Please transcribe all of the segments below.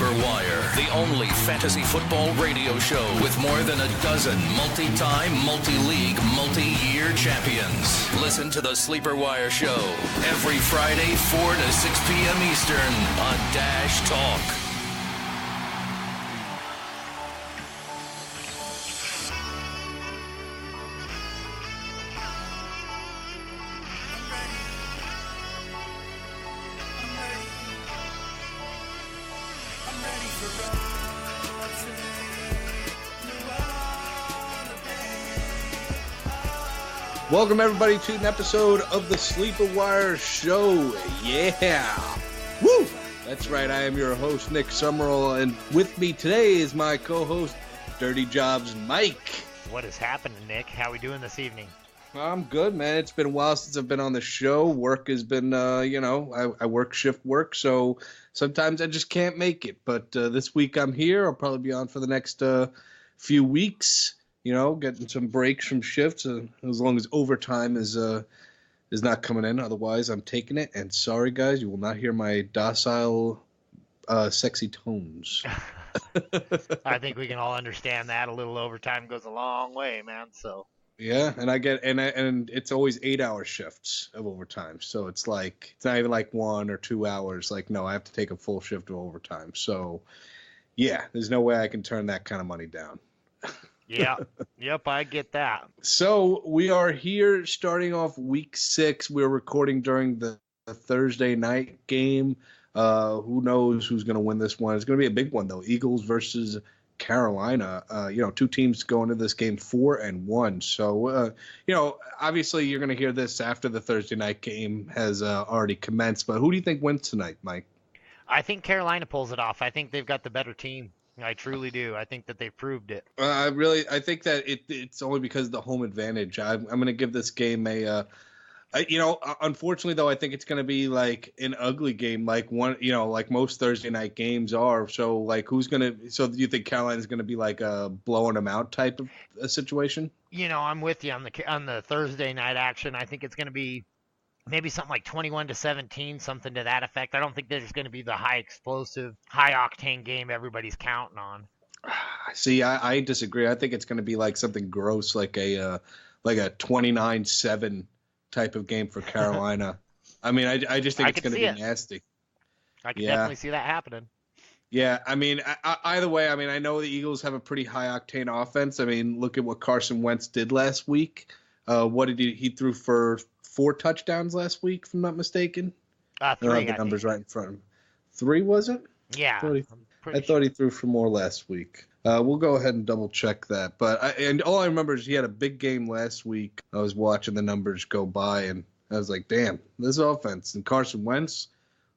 Sleeper Wire, the only fantasy football radio show with more than a dozen multi-time, multi-league, multi-year champions. Listen to the Sleeper Wire show every Friday, 4 to 6 p.m. Eastern on Dash Talk. Welcome, everybody, to an episode of the Sleeper Wire Show. Yeah. Woo! That's right. I am your host, Nick Summerall, and with me today is my co-host, Dirty Jobs Mike. What is happening, Nick? How are we doing this evening? I'm good, man. It's been a while since I've been on the show. Work has been, I work shift work, so sometimes I just can't make it. But this week I'm here. I'll probably be on for the next few weeks. You know, getting some breaks from shifts, as long as overtime is not coming in. Otherwise, I'm taking it. And sorry, guys, you will not hear my docile, sexy tones. I think we can all understand that. A little overtime goes a long way, man. So yeah, and I get and it's always 8-hour shifts of overtime. So it's like it's not even like 1 or 2 hours. Like, no, I have to take a full shift of overtime. So yeah, there's no way I can turn that kind of money down. Yeah, yep, I get that. So we are here starting off week 6. We're recording during the Thursday night game. Who knows who's going to win this one? It's going to be a big one, though. Eagles versus Carolina. Two teams going into this game 4-1. So, obviously you're going to hear this after the Thursday night game has already commenced. But who do you think wins tonight, Mike? I think Carolina pulls it off. I think they've got the better team. I truly do. I think that they've proved it. I think that it's only because of the home advantage. I'm going to give this game unfortunately though, I think it's going to be like an ugly game, like like most Thursday night games are. So like, do you think Carolina's going to be like a blowing them out type of a situation? I'm with you on the Thursday night action. I think it's going to be maybe something like 21-17, something to that effect. I don't think there's going to be the high explosive, high octane game everybody's counting on. See, I disagree. I think it's going to be like something gross, like a 29-7 type of game for Carolina. I mean, I just think it's going to be nasty. I can definitely see that happening. Yeah, I mean, either way, I mean, I know the Eagles have a pretty high octane offense. I mean, look at what Carson Wentz did last week. What did he threw for 4 touchdowns last week, if I'm not mistaken? 3. I don't have the numbers right in front of him. 3, was it? Yeah. I thought he threw for more last week. We'll go ahead and double check that. But all I remember is he had a big game last week. I was watching the numbers go by, and I was like, damn, this offense. And Carson Wentz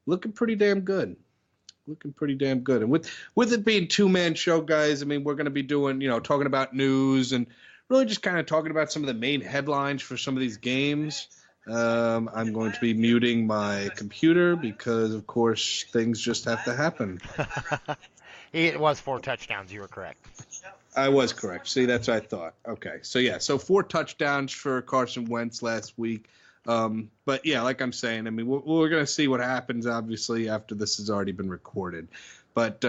looking pretty damn good. And with it being 2-man show, guys, I mean, we're going to be doing, talking about news and really just kind of talking about some of the main headlines for some of these games. I'm going to be muting my computer because, of course, things just have to happen. It was 4 touchdowns. You were correct. I was correct. See, that's what I thought. Okay. So 4 touchdowns for Carson Wentz last week. But, yeah, like I'm saying, I mean, we're going to see what happens, obviously, after this has already been recorded. But,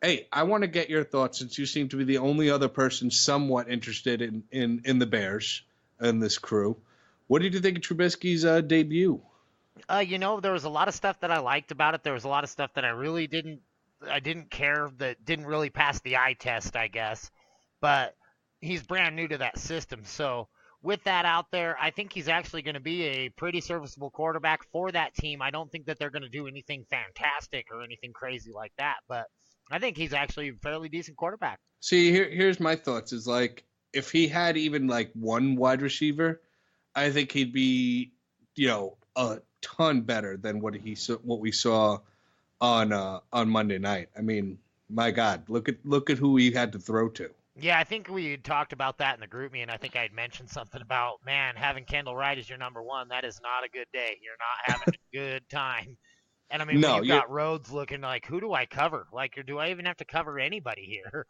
hey, I want to get your thoughts since you seem to be the only other person somewhat interested in the Bears and this crew. What did you think of Trubisky's debut? There was a lot of stuff that I liked about it. There was a lot of stuff that I really didn't care, that didn't really pass the eye test, I guess. But he's brand new to that system. So with that out there, I think he's actually going to be a pretty serviceable quarterback for that team. I don't think that they're going to do anything fantastic or anything crazy like that. But I think he's actually a fairly decent quarterback. See, here's my thoughts. Is like, if he had even like one wide receiver, I think he'd be, a ton better than what we saw on Monday night. I mean, my God, look at who he had to throw to. Yeah, I think we had talked about that in the group me, and I think I had mentioned something about, man, having Kendall Wright as your number one, that is not a good day. You're not having a good time. And I mean, when you've got Rhodes looking like, who do I cover? Like, do I even have to cover anybody here?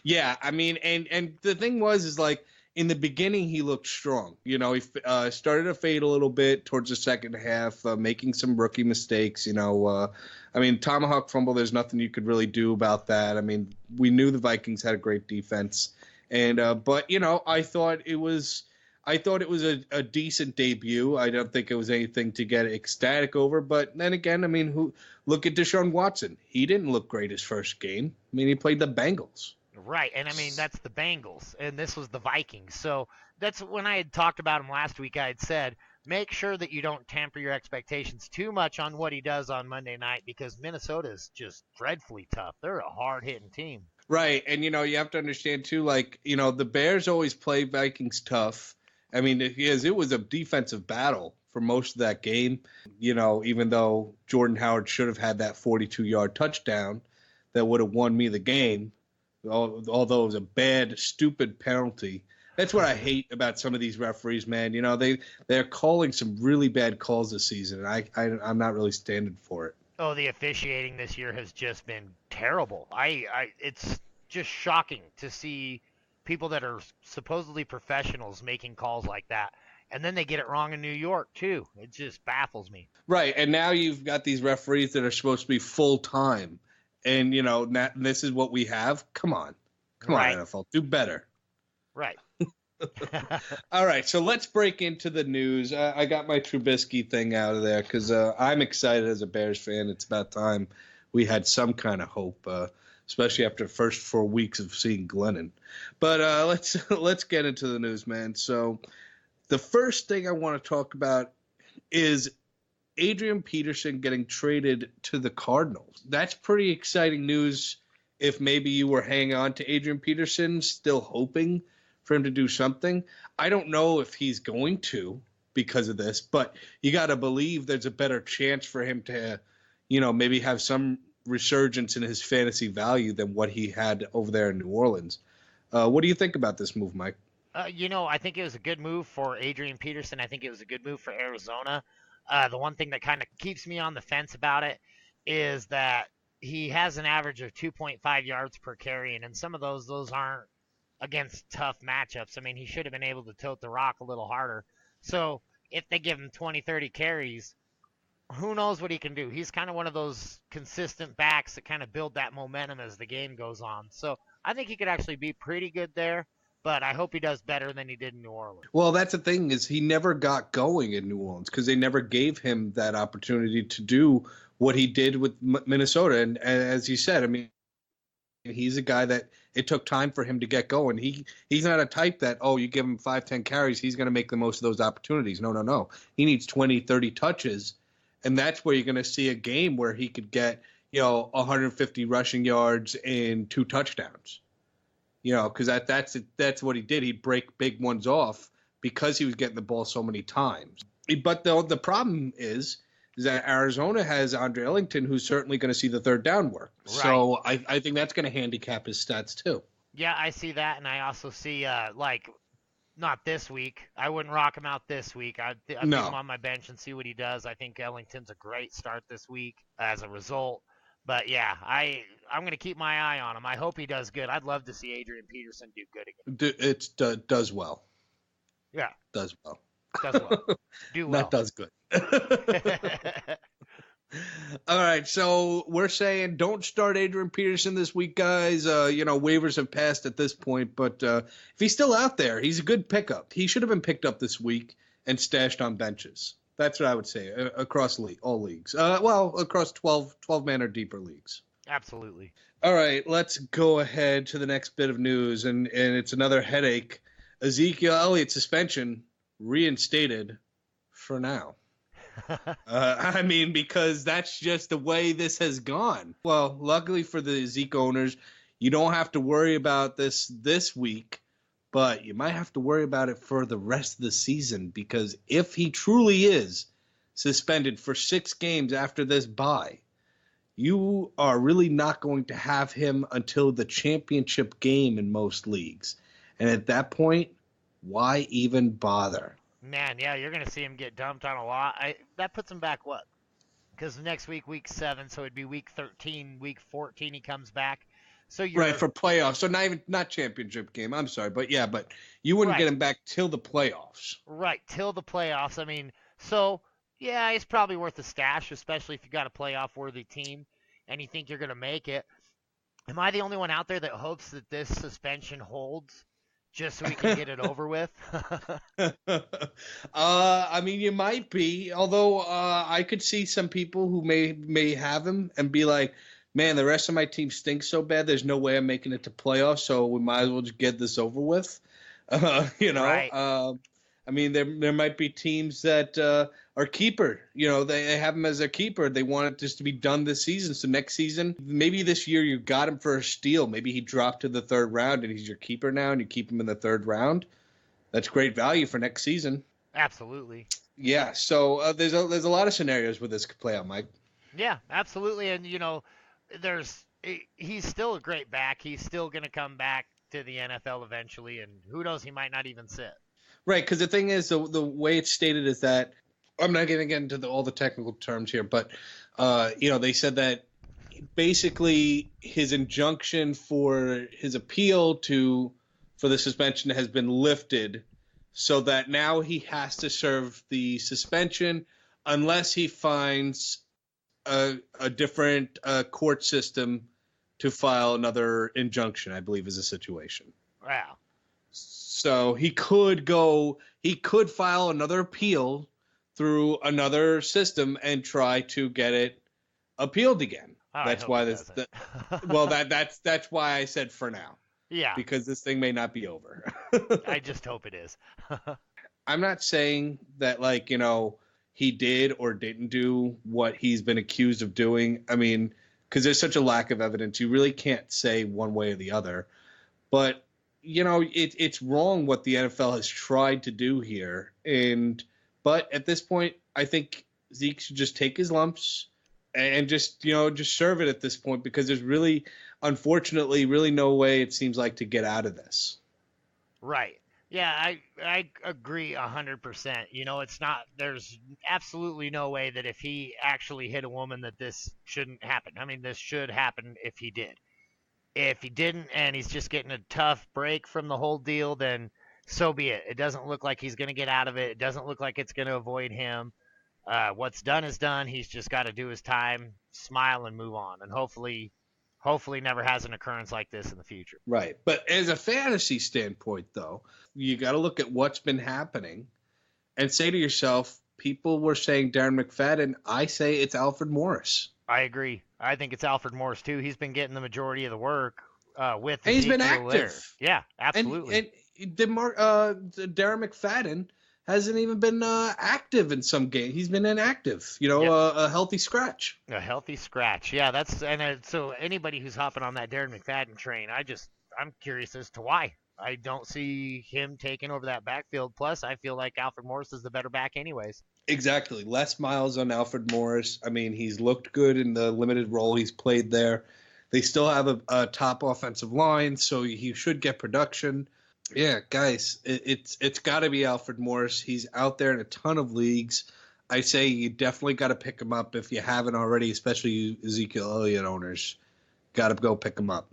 Yeah, I mean, and the thing is like, in the beginning he looked strong. You know, he started to fade a little bit towards the second half, making some rookie mistakes. You know, I mean, tomahawk fumble. There's nothing you could really do about that. I mean, we knew the Vikings had a great defense, and but you know, I thought it was a decent debut. I don't think it was anything to get ecstatic over. But then again, I mean, look at Deshaun Watson. He didn't look great his first game. I mean, he played the Bengals. Right, and I mean, that's the Bengals, and this was the Vikings. So that's when I had talked about him last week. I had said, make sure that you don't tamper your expectations too much on what he does on Monday night, because Minnesota is just dreadfully tough. They're a hard-hitting team. Right, and you know, you have to understand too, like, you know, the Bears always play Vikings tough. I mean, it was a defensive battle for most of that game. You know, even though Jordan Howard should have had that 42-yard touchdown that would have won me the game, although it was a bad, stupid penalty. That's what I hate about some of these referees, man. You know, they're calling some really bad calls this season, and I'm not really standing for it. Oh, the officiating this year has just been terrible. It's just shocking to see people that are supposedly professionals making calls like that, and then they get it wrong in New York too. It just baffles me. Right, and now you've got these referees that are supposed to be full-time, and, you know, this is what we have? Come on, NFL. Do better. Right. All right, so let's break into the news. I got my Trubisky thing out of there because I'm excited as a Bears fan. It's about time we had some kind of hope, especially after the first 4 weeks of seeing Glennon. But let's get into the news, man. So the first thing I want to talk about is Adrian Peterson getting traded to the Cardinals. That's pretty exciting news if maybe you were hanging on to Adrian Peterson, still hoping for him to do something. I don't know if he's going to because of this, but you got to believe there's a better chance for him to, you know, maybe have some resurgence in his fantasy value than what he had over there in New Orleans. What do you think about this move, Mike? You know, I think it was a good move for Adrian Peterson. I think it was a good move for Arizona. The one thing that kind of keeps me on the fence about it is that he has an average of 2.5 yards per carry, and in some of those aren't against tough matchups. I mean, he should have been able to tote the rock a little harder. So if they give him 20, 30 carries, who knows what he can do. He's kind of one of those consistent backs that kind of build that momentum as the game goes on. So I think he could actually be pretty good there, but I hope he does better than he did in New Orleans. Well, that's the thing, is he never got going in New Orleans because they never gave him that opportunity to do what he did with Minnesota. And as you said, I mean, he's a guy that it took time for him to get going. He's not a type that, you give him 5-10 carries, he's going to make the most of those opportunities. No. He needs 20, 30 touches, and that's where you're going to see a game where he could get, 150 rushing yards and 2 touchdowns. Because that's what he did. He'd break big ones off because he was getting the ball so many times. But the problem is that Arizona has Andre Ellington, who's certainly going to see the third down work. Right. So I think that's going to handicap his stats too. Yeah, I see that, and I also see not this week. I wouldn't rock him out this week. I'd put him on my bench and see what he does. I think Ellington's a great start this week as a result. But yeah, I'm going to keep my eye on him. I hope he does good. I'd love to see Adrian Peterson do good again. It does well. Yeah. Does well. Does well. Do well. That does good. All right, so we're saying don't start Adrian Peterson this week, guys. Waivers have passed at this point, but if he's still out there, he's a good pickup. He should have been picked up this week and stashed on benches. That's what I would say across all leagues. Across 12-man or deeper leagues. Absolutely. All right, let's go ahead to the next bit of news, and it's another headache. Ezekiel Elliott suspension reinstated for now. Because that's just the way this has gone. Well, luckily for the Zeke owners, you don't have to worry about this week, but you might have to worry about it for the rest of the season, because if he truly is suspended for 6 games after this bye, you are really not going to have him until the championship game in most leagues. And at that point, why even bother? Man, yeah, you're going to see him get dumped on a lot. That puts him back what? Because next week 7, so it'd be week 13, week 14 he comes back. So you're right, for playoffs. So not championship game. I'm sorry, but you wouldn't get right, him back till the playoffs. right till the playoffs. I mean, so yeah, it's probably worth a stash, especially if you got a playoff worthy team and you think you're going to make it. Am I the only one out there that hopes that this suspension holds just so we can get it over with? I mean, you might be. Although I could see some people who may have him and be like, "Man, the rest of my team stinks so bad. There's no way I'm making it to playoffs. So we might as well just get this over with." Right. I mean, there might be teams that are keeper. They have him as a keeper. They want it just to be done this season. So next season, maybe this year you got him for a steal. Maybe he dropped to the third round and he's your keeper now, and you keep him in the third round. That's great value for next season. Absolutely. Yeah. So there's a lot of scenarios where this could play out, Mike. Yeah, absolutely. And he's still a great back. He's still going to come back to the NFL eventually, and who knows, he might not even sit. Right, because the thing is, the way it's stated is that I'm not going to get into all the technical terms here, but they said that basically his injunction for his appeal for the suspension has been lifted, so that now he has to serve the suspension unless he finds a different court system to file another injunction, I believe is the situation. Wow. So he could file another appeal through another system and try to get it appealed again. That's why that's why I said for now. Yeah. Because this thing may not be over. I just hope it is. I'm not saying that he did or didn't do what he's been accused of doing. I mean, because there's such a lack of evidence, you really can't say one way or the other. But it's wrong what the NFL has tried to do here. But at this point, I think Zeke should just take his lumps and just serve it at this point, because there's really, unfortunately, really no way it seems like to get out of this. Right. Yeah, I agree 100%. There's absolutely no way that if he actually hit a woman that this shouldn't happen. I mean, this should happen if he did. If he didn't and he's just getting a tough break from the whole deal, then so be it. It doesn't look like he's going to get out of it. It doesn't look like it's going to avoid him. What's done is done. He's just got to do his time, smile, and move on. And hopefully never has an occurrence like this in the future. Right. But as a fantasy standpoint, though, you got to look at what's been happening and say to yourself, people were saying Darren McFadden. I say it's Alfred Morris. I agree. I think it's Alfred Morris, too. He's been getting the majority of the work with and he's been active. Lair. Yeah, absolutely. And Darren McFadden hasn't even been active in some games. He's been inactive, a healthy scratch. A healthy scratch. Yeah, so anybody who's hopping on that Darren McFadden train, I'm curious as to why. I don't see him taking over that backfield. Plus, I feel like Alfred Morris is the better back anyways. Exactly. Less miles on Alfred Morris. I mean, he's looked good in the limited role he's played there. They still have a top offensive line, so he should get production. Yeah, guys, it's got to be Alfred Morris. He's out there in a ton of leagues. I say you definitely got to pick him up if you haven't already, especially you Ezekiel Elliott owners. Got to go pick him up.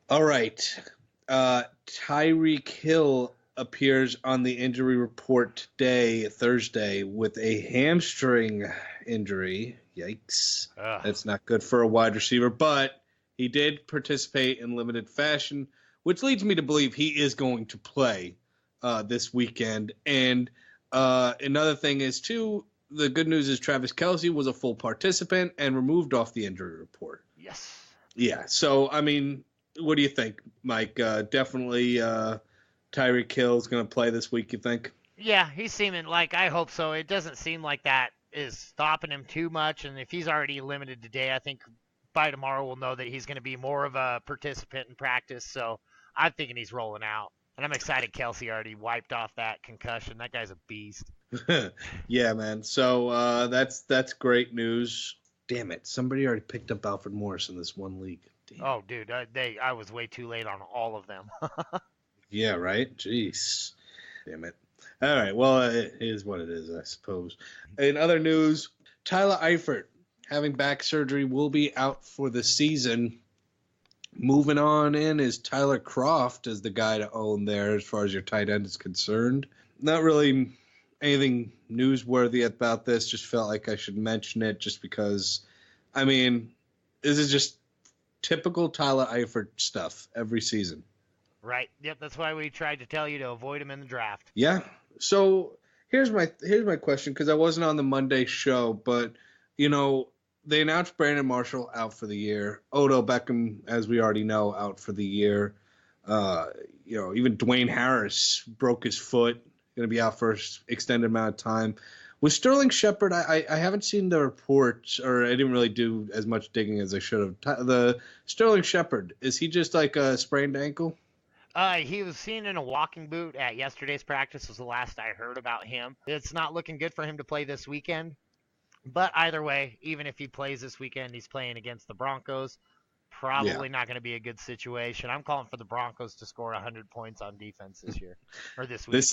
All right. Tyreek Hill appears on the injury report today, Thursday, with a hamstring injury. Yikes. Ugh. That's not good for a wide receiver, but he did participate in limited fashion, which leads me to believe he is going to play this weekend. And another thing is, too, the good news is Travis Kelce was a full participant and removed off the injury report. Yes. Yeah. So, I mean, what do you think, Mike? Definitely Tyreek Hill is going to play this week, you think? Yeah, he's seeming like, I hope so. It doesn't seem like that is stopping him too much. And if he's already limited today, I think by tomorrow we'll know that he's going to be more of a participant in practice. So I'm thinking he's rolling out. And I'm excited Kelce already wiped off that concussion. That guy's a beast. Yeah, man. So that's great news. Damn it. Somebody already picked up Alfred Morris in this one league. Damn. Oh, dude, I was way too late on all of them. Yeah, right? Jeez. Damn it. All right. Well, it is what it is, I suppose. In other news, Tyler Eifert, having back surgery, will be out for the season. Moving on in is Tyler Kroft as the guy to own there as far as your tight end is concerned. Not really anything newsworthy about this. Just felt like I should mention it just because, I mean, this is just typical Tyler Eifert stuff every season. Right. Yep. That's why we tried to tell you to avoid him in the draft. Yeah. So here's my question, because I wasn't on the Monday show, but, you know, they announced Brandon Marshall out for the year. Odell Beckham, as we already know, out for the year. You know, even Dwayne Harris broke his foot, going to be out for an extended amount of time. With Sterling Shepard, I haven't seen the reports, or I didn't really do as much digging as I should have. The Sterling Shepard, is he just like a sprained ankle? He was seen in a walking boot at yesterday's practice was the last I heard about him. It's not looking good for him to play this weekend. But either way, even if he plays this weekend, he's playing against the Broncos. Probably not going to be a good situation. I'm calling for the Broncos to score 100 points on defense this year or this week.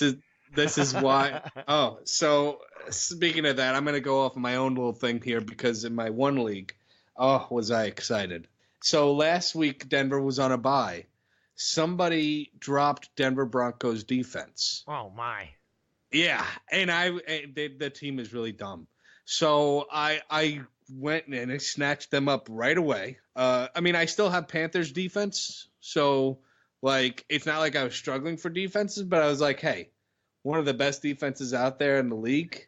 This is why. Oh, so speaking of that, I'm going to go off of my own little thing here because in my one league, was I excited. So last week, Denver was on a bye. Somebody dropped Denver Broncos defense. Oh, my. Yeah, and the team is really dumb. So I went and I snatched them up right away. I mean, I still have Panthers defense, so like it's not like I was struggling for defenses, but I was like, hey, one of the best defenses out there in the league,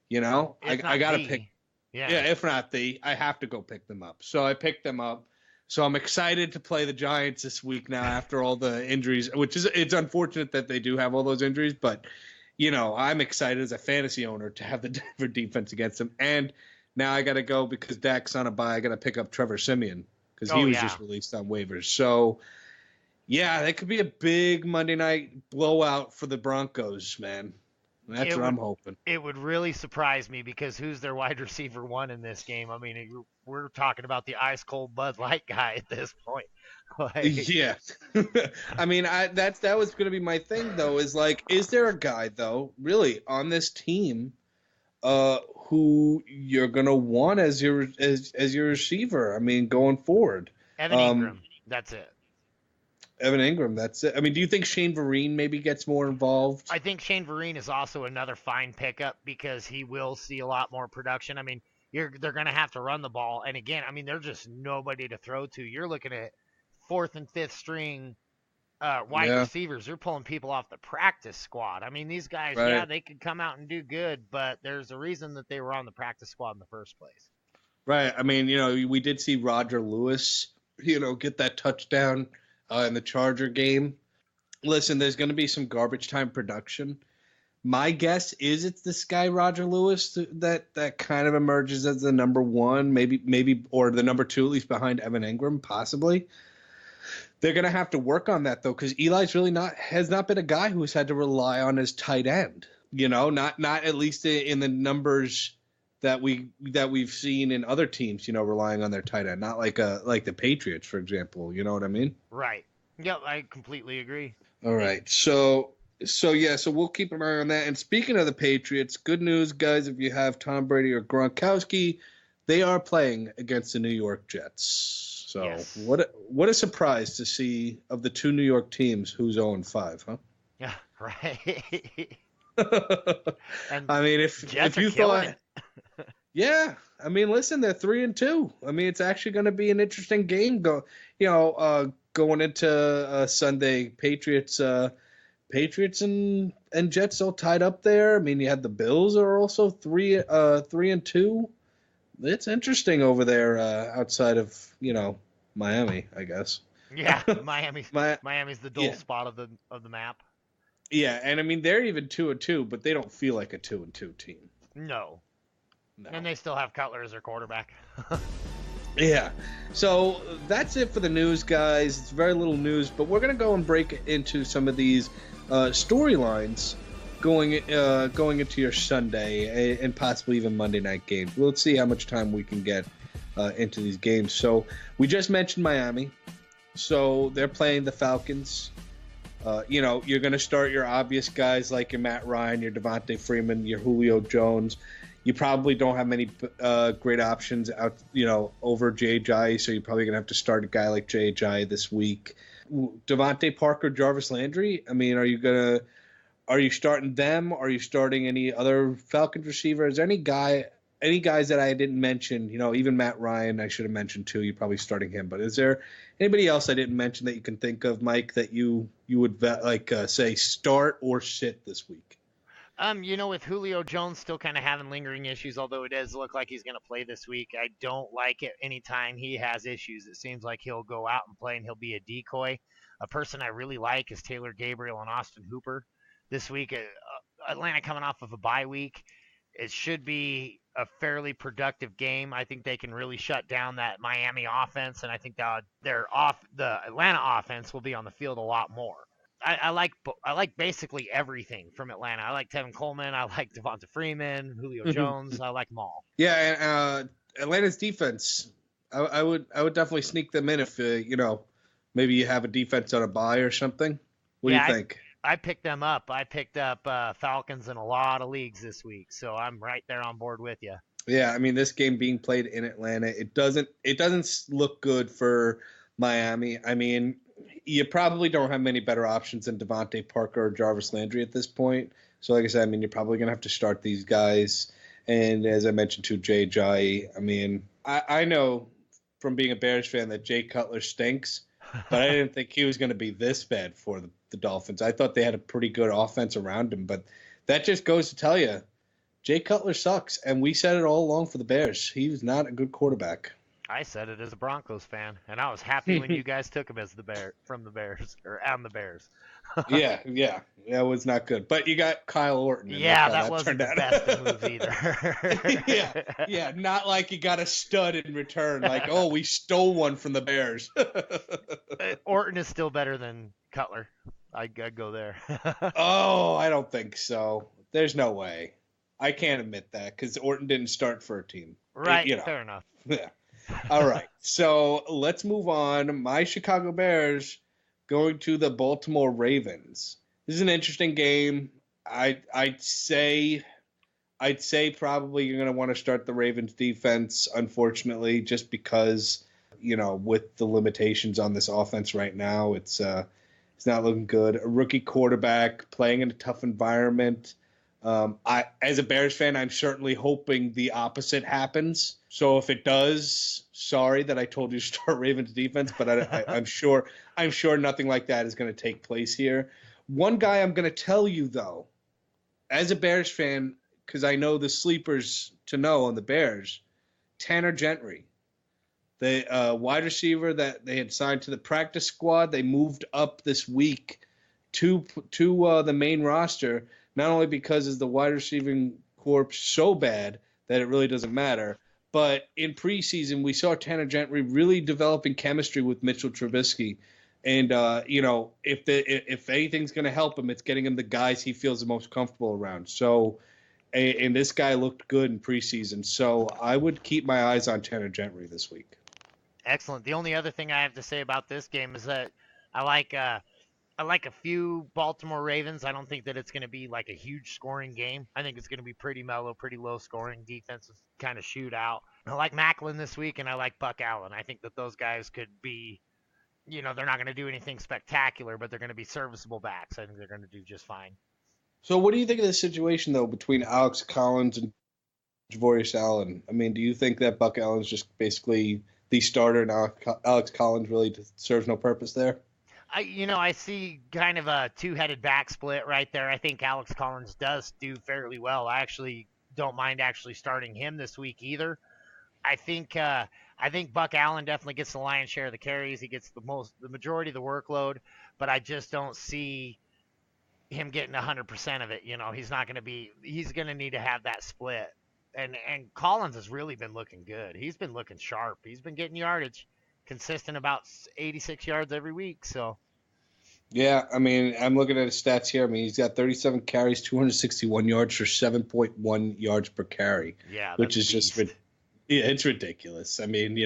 you know, I got to pick. Yeah, if not I have to go pick them up. So I picked them up. So I'm excited to play the Giants this week now after all the injuries, it's unfortunate that they do have all those injuries, but you know, I'm excited as a fantasy owner to have the Denver defense against them. And now I got to go because Dak's on a bye. I got to pick up Trevor Siemian because he was just released on waivers. So, yeah, that could be a big Monday night blowout for the Broncos, man. That's what I'm hoping. It would really surprise me because who's their wide receiver one in this game? I mean, we're talking about the ice-cold Bud Light guy at this point. Yeah. I mean, that was going to be my thing, though, is like, is there a guy, though, really, on this team who you're going to want as your receiver? I mean, going forward. Evan Ingram, that's it. Evan Ingram, that's it. I mean, do you think Shane Vereen maybe gets more involved? I think Shane Vereen is also another fine pickup because he will see a lot more production. I mean, they're going to have to run the ball. And again, I mean, they're just nobody to throw to. You're looking at fourth and fifth string wide receivers. They're pulling people off the practice squad. I mean, these guys, they could come out and do good, but there's a reason that they were on the practice squad in the first place. Right. I mean, you know, we did see Roger Lewis, you know, get that touchdown in the Charger game. Listen, there's going to be some garbage time production. My guess is it's this guy, Roger Lewis, that kind of emerges as the number one, maybe, or the number two, at least behind Evan Ingram, possibly. They're going to have to work on that, though, because Eli's really has not been a guy who's had to rely on his tight end. You know, not at least in the numbers that we've seen in other teams. You know, relying on their tight end, not like the Patriots, for example. You know what I mean? Right. Yep, I completely agree. All right, so we'll keep an eye on that. And speaking of the Patriots, good news, guys. If you have Tom Brady or Gronkowski, they are playing against the New York Jets. So yes. What a surprise to see of the two New York teams who's 0-5, huh? Yeah, right. I mean, if you thought, yeah, I mean, listen, they're 3-2. I mean, it's actually going to be an interesting game. Going into Sunday, Patriots and Jets all tied up there. I mean, you had the Bills are also 3-2. It's interesting over there outside of Miami, I guess. Yeah, Miami's the dull spot of the map. Yeah, and I mean they're even 2-2, but they don't feel like a 2-2 team. No. And they still have Cutler as their quarterback. Yeah. So that's it for the news, guys. It's very little news, but we're gonna go and break into some of these storylines going into your Sunday and possibly even Monday night games. We'll see how much time we can get into these games. So we just mentioned Miami. So they're playing the Falcons. You're going to start your obvious guys like your Matt Ryan, your Devontae Freeman, your Julio Jones. You probably don't have many great options out, over Jay, so you're probably gonna have to start a guy like Jay this week. Devontae Parker, Jarvis Landry. I mean, are you starting them? Are you starting any other Falcons receiver? Is there any guys that I didn't mention? Even Matt Ryan, I should have mentioned too. You're probably starting him, but is there anybody else I didn't mention that you can think of, Mike, that you would say start or sit this week? With Julio Jones still kind of having lingering issues, although it does look like he's going to play this week, I don't like it anytime he has issues. It seems like he'll go out and play and he'll be a decoy. A person I really like is Taylor Gabriel and Austin Hooper. This week, Atlanta coming off of a bye week, it should be a fairly productive game. I think they can really shut down that Miami offense, and I think the Atlanta offense will be on the field a lot more. I like basically everything from Atlanta. I like Tevin Coleman. I like Devonta Freeman, Julio Jones. I like them all. Yeah, and Atlanta's defense, I would definitely sneak them in if maybe you have a defense on a bye or something. What do you think? I picked them up. I picked up Falcons in a lot of leagues this week, so I'm right there on board with you. Yeah, I mean, this game being played in Atlanta, it doesn't look good for Miami. I mean, you probably don't have many better options than Devontae Parker or Jarvis Landry at this point. So, like I said, I mean, you're probably going to have to start these guys. And as I mentioned to Jay, I mean, I know from being a Bears fan that Jay Cutler stinks, but I didn't think he was going to be this bad for the Dolphins. I thought they had a pretty good offense around him, but that just goes to tell you, Jay Cutler sucks, and we said it all along for the Bears. He was not a good quarterback. I said it as a Broncos fan, and I was happy when you guys took him as the Bears. On the Bears. yeah, that was not good. But you got Kyle Orton. Yeah, that wasn't the best move either. yeah, not like you got a stud in return. Like, oh, we stole one from the Bears. Orton is still better than Cutler. I'd go there. Oh, I don't think so. There's no way. I can't admit that because Orton didn't start for a team. Right, fair enough. Yeah. All right, so let's move on. My Chicago Bears going to the Baltimore Ravens. This is an interesting game. I'd say probably you're going to want to start the Ravens defense, unfortunately, just because, with the limitations on this offense right now, it's not looking good. A rookie quarterback playing in a tough environment. As a Bears fan, I'm certainly hoping the opposite happens. So if it does, sorry that I told you to start Ravens defense, but I'm sure nothing like that is going to take place here. One guy I'm going to tell you though, as a Bears fan, because I know the sleepers to know on the Bears, Tanner Gentry, the wide receiver that they had signed to the practice squad, they moved up this week to the main roster. Not only because is the wide receiving corps so bad that it really doesn't matter, but in preseason we saw Tanner Gentry really developing chemistry with Mitchell Trubisky, and if anything's going to help him, it's getting him the guys he feels the most comfortable around. So, and this guy looked good in preseason, so I would keep my eyes on Tanner Gentry this week. Excellent. The only other thing I have to say about this game is that I like a few Baltimore Ravens. I don't think that it's going to be like a huge scoring game. I think it's going to be pretty mellow, pretty low scoring, defensive kind of shootout. I like Macklin this week, and I like Buck Allen. I think that those guys could be, they're not going to do anything spectacular, but they're going to be serviceable backs. I think they're going to do just fine. So what do you think of the situation, though, between Alex Collins and Javorius Allen? I mean, do you think that Buck Allen's just basically the starter and Alex Collins really serves no purpose there? I see kind of a two-headed back split right there. I think Alex Collins does do fairly well. I actually don't mind starting him this week either. I think Buck Allen definitely gets the lion's share of the carries. He gets the majority of the workload, but I just don't see him getting 100% of it. He's going to need to have that split. And Collins has really been looking good. He's been looking sharp. He's been getting yardage, consistent about 86 yards every week. So. Yeah, I mean, I'm looking at his stats here. I mean, he's got 37 carries, 261 yards for 7.1 yards per carry. Yeah, which is just it's ridiculous. I mean,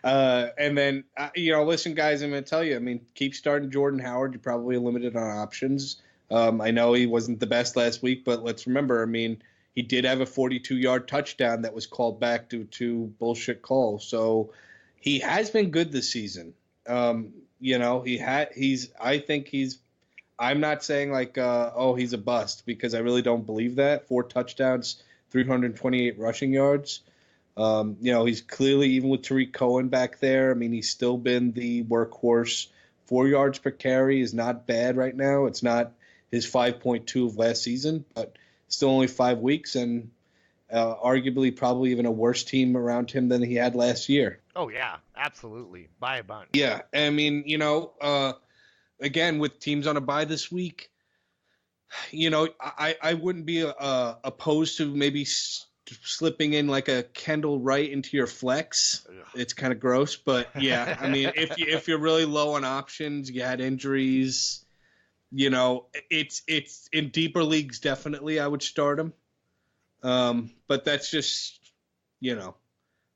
and then listen, guys, I'm going to tell you. I mean, keep starting Jordan Howard. You're probably limited on options. I know he wasn't the best last week, but let's remember. I mean, he did have a 42-yard touchdown that was called back due to bullshit call. So he has been good this season. I'm not saying like, he's a bust, because I really don't believe that. 4 touchdowns, 328 rushing yards. He's clearly, even with Tariq Cohen back there, I mean, he's still been the workhorse. 4 yards per carry is not bad right now. It's not his 5.2 of last season, but still only 5 weeks, and arguably probably even a worse team around him than he had last year. Oh, yeah, absolutely. By a bunch. Yeah, I mean, again, with teams on a bye this week, I wouldn't be opposed to maybe slipping in like a Kendall Wright into your flex. It's kind of gross, but yeah, I mean, if you're really low on options, you had injuries, it's in deeper leagues, definitely I would start him. But that's just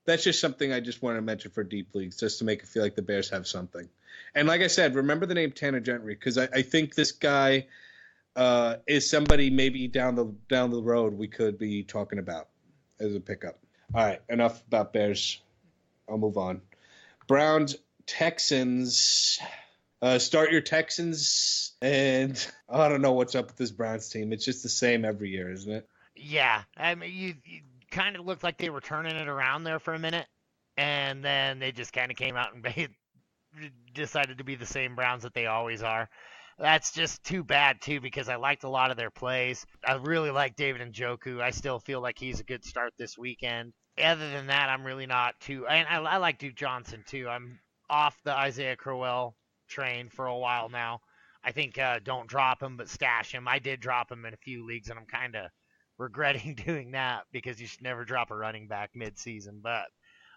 something I just want to mention for deep leagues, just to make it feel like the Bears have something. And like I said, remember the name Tanner Gentry, because I think this guy is somebody maybe down the road we could be talking about as a pickup. All right, enough about Bears. I'll move on. Browns, Texans. Start your Texans, and I don't know what's up with this Browns team. It's just the same every year, isn't it? Yeah, I mean, you kind of looked like they were turning it around there for a minute, and then they just kind of came out and decided to be the same Browns that they always are. That's just too bad, too, because I liked a lot of their plays. I really like David Njoku. I still feel like he's a good start this weekend. Other than that, I'm really not too – and I like Duke Johnson, too. I'm off the Isaiah Crowell train for a while now. I think don't drop him, but stash him. I did drop him in a few leagues, and I'm kind of regretting doing that, because you should never drop a running back mid-season. But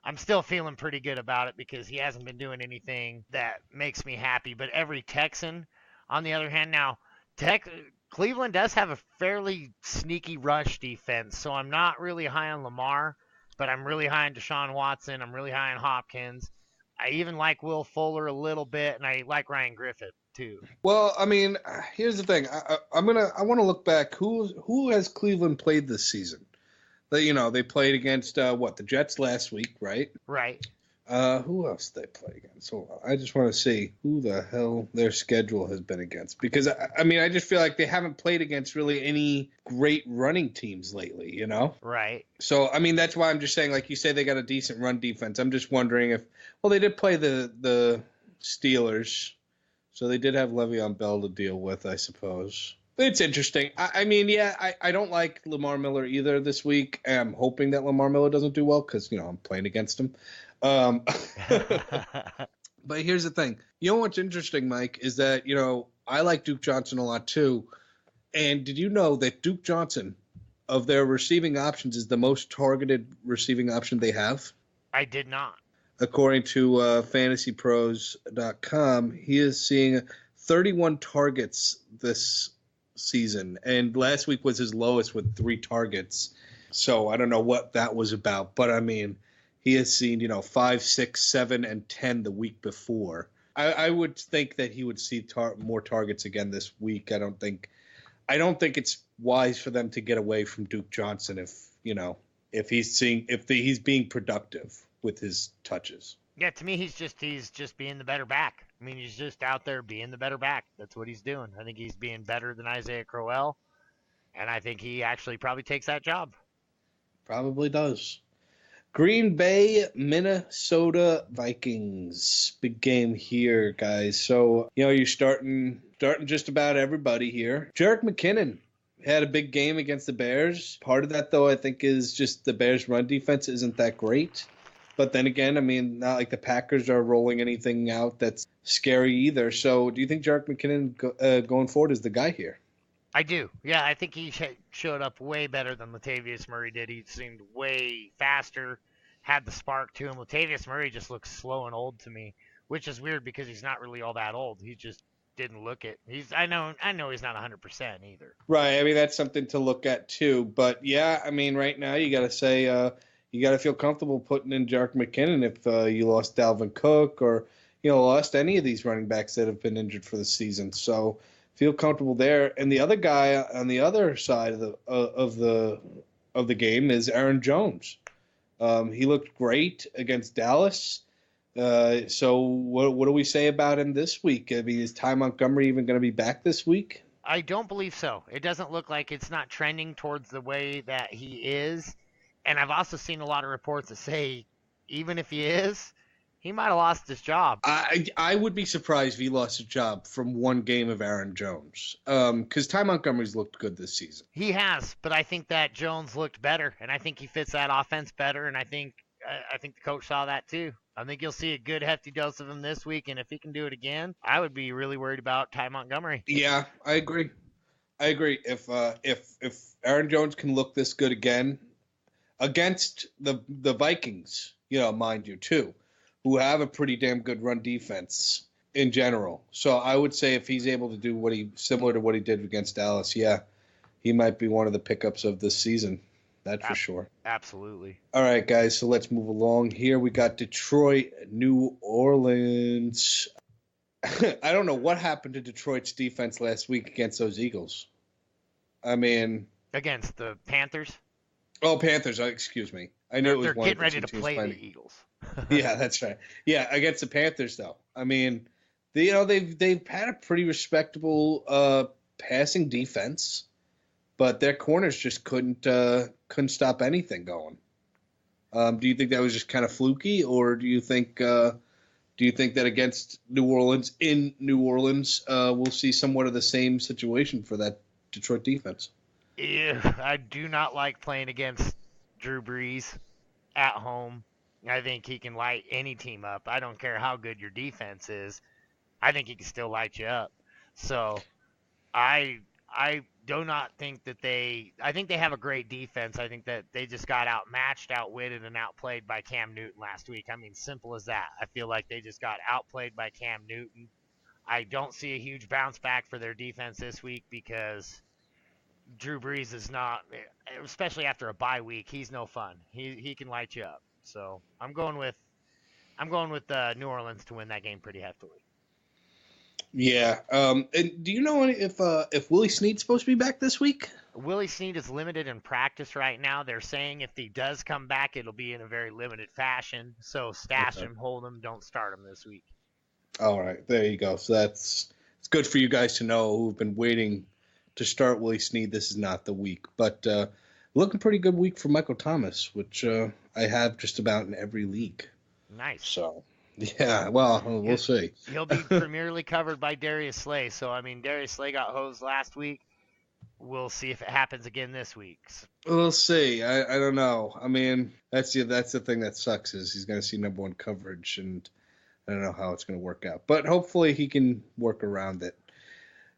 I'm still feeling pretty good about it, because he hasn't been doing anything that makes me happy. But every Texan – on the other hand, now, Cleveland does have a fairly sneaky rush defense, so I'm not really high on Lamar, but I'm really high on Deshaun Watson. I'm really high on Hopkins. I even like Will Fuller a little bit, and I like Ryan Griffith too. Well, I mean, here's the thing. I want to look back. Who has Cleveland played this season? They played against the Jets last week, right? Right. Who else did they play against? Hold on. I just want to see who the hell their schedule has been against, because I mean, I just feel like they haven't played against really any great running teams lately, Right. So, I mean, that's why I'm just saying, like you say, they got a decent run defense. I'm just wondering if, they did play the Steelers, so they did have Le'Veon Bell to deal with, I suppose. It's interesting. I mean, yeah, I don't like Lamar Miller either this week. I'm hoping that Lamar Miller doesn't do well, because, I'm playing against him. But here's the thing. What's interesting, Mike, is that, I like Duke Johnson a lot too. And did you know that Duke Johnson, of their receiving options, is the most targeted receiving option they have? I did not. According to fantasypros.com, he is seeing 31 targets this season. And last week was his lowest with 3 targets. So I don't know what that was about. But, I mean, he has seen, 5, 6, 7, and 10 the week before. I would think that he would see more targets again this week. I don't think it's wise for them to get away from Duke Johnson if he's being productive with his touches. Yeah, to me, he's just being the better back. I mean, he's just out there being the better back. That's what he's doing. I think he's being better than Isaiah Crowell, and I think he actually probably takes that job. Probably does. Green Bay, Minnesota Vikings. Big game here, guys. So, you're starting just about everybody here. Jerick McKinnon had a big game against the Bears. Part of that, though, I think is just the Bears' run defense isn't that great. But then again, I mean, not like the Packers are rolling anything out that's scary either. So do you think Jerick McKinnon going forward is the guy here? I do. Yeah, I think he showed up way better than Latavius Murray did. He seemed way faster, had the spark to him. Latavius Murray just looks slow and old to me, which is weird because he's not really all that old. He just didn't look it. I know he's not 100% either. Right. I mean, that's something to look at too. But yeah, I mean, right now you got to say you got to feel comfortable putting in Jerick McKinnon if you lost Dalvin Cook or lost any of these running backs that have been injured for the season. So feel comfortable there. And the other guy on the other side of of the game is Aaron Jones. He looked great against Dallas. So what do we say about him this week? I mean, is Ty Montgomery even going to be back this week? I don't believe so. It doesn't look like it's not trending towards the way that he is. And I've also seen a lot of reports that say even if he is, he might have lost his job. I would be surprised if he lost his job from one game of Aaron Jones. Because Ty Montgomery's looked good this season. He has, but I think that Jones looked better, and I think he fits that offense better, and I think the coach saw that too. I think you'll see a good hefty dose of him this week, and if he can do it again, I would be really worried about Ty Montgomery. Yeah, I agree. If Aaron Jones can look this good again against the Vikings, mind you too, who have a pretty damn good run defense in general. So I would say if he's able to do similar to what he did against Dallas, yeah, he might be one of the pickups of this season. That's for sure. Absolutely. All right, guys, so let's move along here. We got Detroit, New Orleans. I don't know what happened to Detroit's defense last week against those Eagles. I mean... Against the Panthers? Oh, Panthers. Excuse me. I knew it was they're one getting of the ready to play playing. the Eagles. Yeah, that's right. Yeah, against the Panthers, though. I mean, they've had a pretty respectable passing defense, but their corners just couldn't stop anything going. Do you think that was just kind of fluky, or do you think that against New Orleans we'll see somewhat of the same situation for that Detroit defense? Yeah, I do not like playing against Drew Brees at home. I think he can light any team up. I don't care how good your defense is. I think he can still light you up. So I do not think that I think they have a great defense. I think that they just got outmatched, outwitted, and outplayed by Cam Newton last week. I mean, simple as that. I feel like they just got outplayed by Cam Newton. I don't see a huge bounce back for their defense this week because Drew Brees is not, especially after a bye week, he's no fun. He can light you up. So I'm going with New Orleans to win that game pretty heftily. Yeah. And do you know if Willie Snead's supposed to be back this week? Willie Snead is limited in practice right now. They're saying if he does come back, it'll be in a very limited fashion. So stash him, hold him, don't start him this week. All right, there you go. So it's good for you guys to know who've been waiting to start Willie Snead. This is not the week, but looking pretty good week for Michael Thomas, which I have just about in every league. Nice. So, yeah, well, we'll see. He'll be premierly covered by Darius Slay. So, I mean, Darius Slay got hosed last week. We'll see if it happens again this week. We'll see. I don't know. I mean, that's the thing that sucks is he's going to see number one coverage, and I don't know how it's going to work out. But hopefully he can work around it.